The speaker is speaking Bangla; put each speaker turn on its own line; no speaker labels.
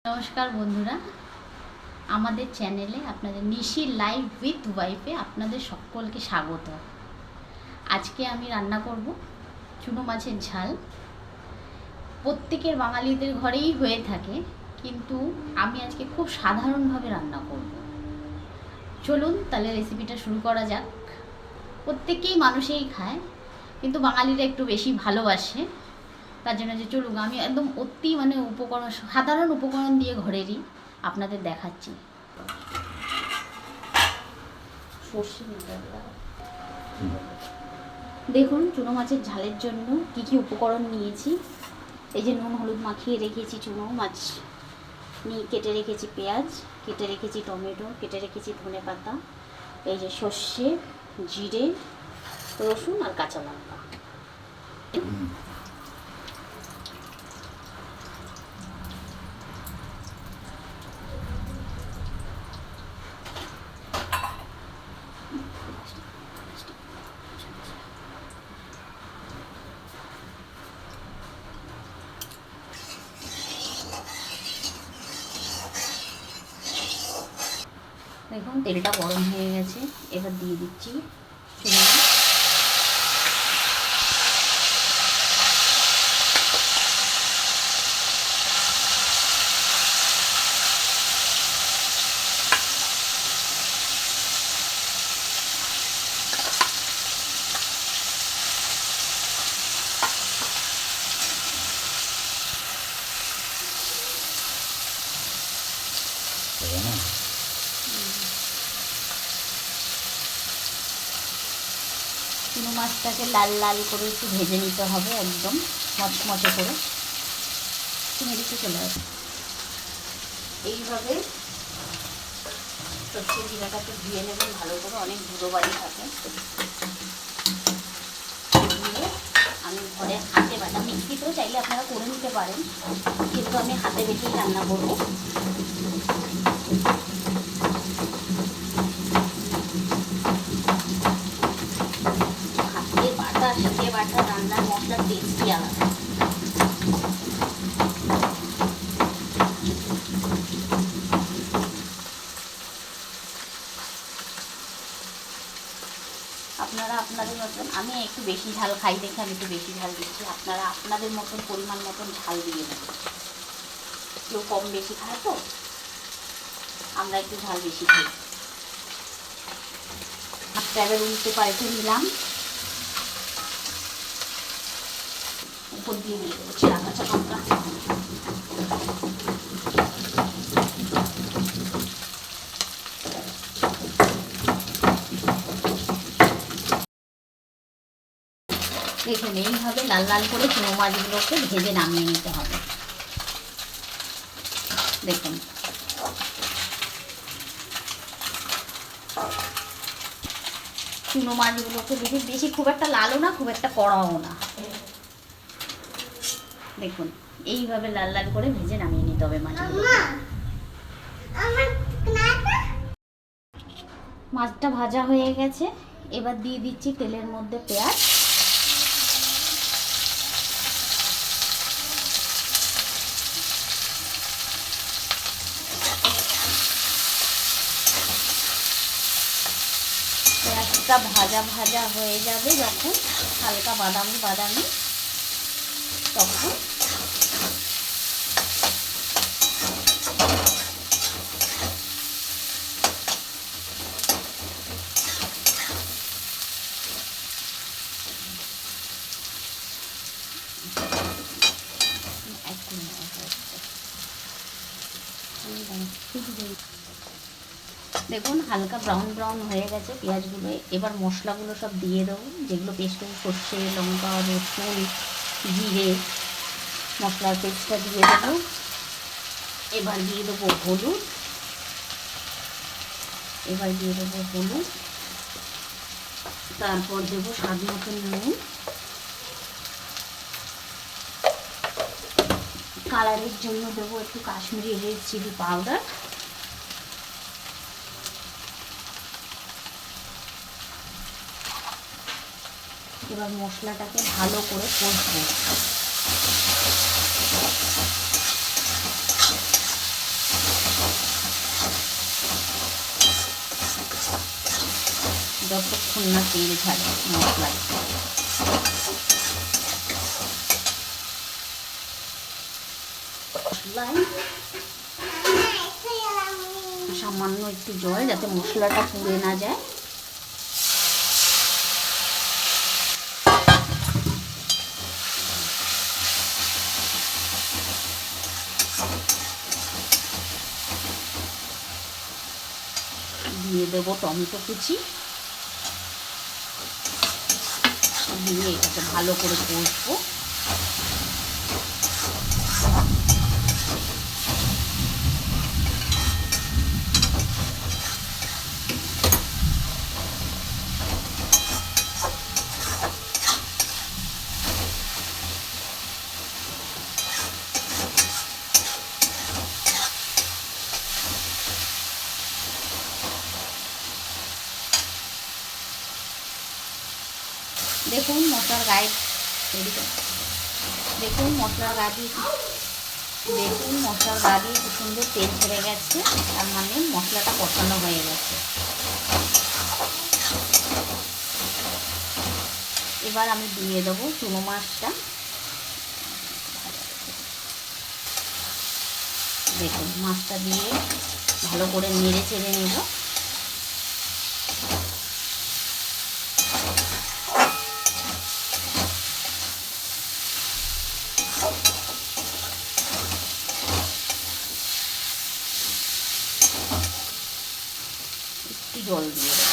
নমস্কার বন্ধুরা, আমাদের চ্যানেলে আপনাদের নিশি লাইভ উইথ ওয়াইফে আপনাদের সকলকে স্বাগত। আজকে আমি রান্না করব চুনো মাছের ঝাল। প্রত্যেকের বাঙালিদের ঘরেই হয়ে থাকে, কিন্তু আমি আজকে খুব সাধারণভাবে রান্না করব। চলুন তাহলে রেসিপিটা শুরু করা যাক। প্রত্যেকেই মানুষেই খায়, কিন্তু বাঙালিরা একটু বেশি ভালোবাসে। তার জন্য চলুন আমি একদম অতি উপকরণ, সাধারণ উপকরণ দিয়ে ঘরেরই আপনাদের দেখাচ্ছি। সর্ষে দেখুন, চুনো মাছের ঝালের জন্য কি কি উপকরণ নিয়েছি। এই যে নুন হলুদ মাখিয়ে রেখেছি চুনো মাছ নিয়ে, কেটে রেখেছি পেঁয়াজ, কেটে রেখেছি টমেটো, কেটে রেখেছি ধনে পাতা, এই যে সর্ষে, জিরে, রসুন আর কাঁচা লঙ্কা। দেখুন তেলটা গরম হয়ে গেছে, এবার দিয়ে দিচ্ছি চুনো মাছ। চুনো মাছটাকে লাল লাল করে একটু ভেজে নিতে হবে, একদম মচমচে করে। মেরিচে চলে আসবে এইভাবে। সর্ষে জিরাটাকে ধুয়ে নেবেন ভালো করে, অনেক ধুলো বাড়ি থাকে। দিয়ে আমি ঘরে হাতে বাটা, মিক্সিতেও চাইলে আপনারা করে নিতে পারেন, কিন্তু আমি হাতে বেটেই রান্না করবো। হাতে বাটা রান্নার মশলার টেস্টই আলাদা। আপনারা আপনাদের মতন, আমি একটু বেশি ঝাল খাই দেখে আমি একটু বেশি ঝাল দিচ্ছি। আপনারা আপনাদের মতন পরিমাণ মতন ঝাল দিয়ে দেবেন। কেউ কম বেশি খায় তো, আমরা একটু ঝাল বেশি খাই। হাতটা এবার উল্টে পাল্টে নিলাম, উপর দিয়ে দিয়ে দেবো ছেঁড়া কাঁচা লঙ্কা। দেখুন এইভাবে লাল লাল করে চুনো মাছগুলোকে ভেজে নামিয়ে নিতে হবে। দেখুন চুনো মাছগুলোকে বেশি খুব একটা লালও না, খুব একটা কড়াও না। দেখুন এইভাবে লাল লাল করে ভেজে নামিয়ে নিতে হবে মাছগুলোকে। মাছটা ভাজা হয়ে গেছে, এবার দিয়ে দিচ্ছি তেলের মধ্যে পেঁয়াজ। পেঁয়াজটা ভাজা ভাজা হয়ে যাবে যখন, হালকা বাদামি বাদামি, তখন দেখুন হালকা ব্রাউন ব্রাউন হয়ে গেছে পেঁয়াজগুলো। এবার মশলাগুলো সব দিয়ে দেবো, যেগুলো পেস্ট করে সর্ষে লঙ্কা রসুন জিরে মশলার পেস্টটা দিয়ে দেবো। এবার দিয়ে দেবো হলুদ, তারপর দেবো স্বাদ মতন নুন, কালারের জন্য দেবো একটু কাশ্মীরি রেড চিলি পাউডার। এবার মশলাটাকে ভালো করে কষবো। যতক্ষণ না তেল ছাড়ে মশলায়। মশলায় সামান্য একটু জল, যাতে মশলাটা পুড়ে না যায়। দিয়ে দেবো টমেটো কুচি, দিয়ে এটাকে ভালো করে কষবো। দেখুন মশলার গায়ে দেখুন মশলার গা দিয়ে কি সুন্দর তেল ছেড়ে গেছে, তার মানে মশলাটা কষানো হয়ে গেছে। এবার আমি দিয়ে দেবো চুনো মাছটা। দেখুন মাছটা দিয়ে ভালো করে নেড়ে চেড়ে নেব। একটু জল দিয়ে দেবো।